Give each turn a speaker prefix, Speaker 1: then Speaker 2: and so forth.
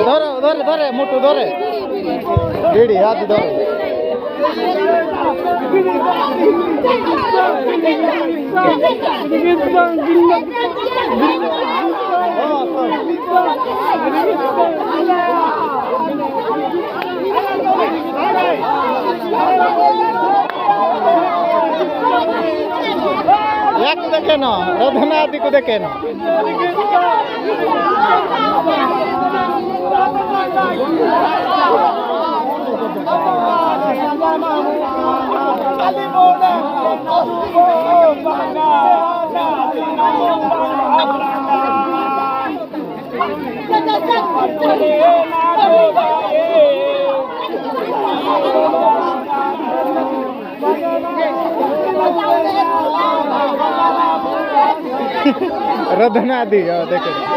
Speaker 1: ধরে ধরে ধরে মোটু ধরে রেডি হাত ধরে याकू देखे ना रधना आदि को देखे ना रधना दी देखे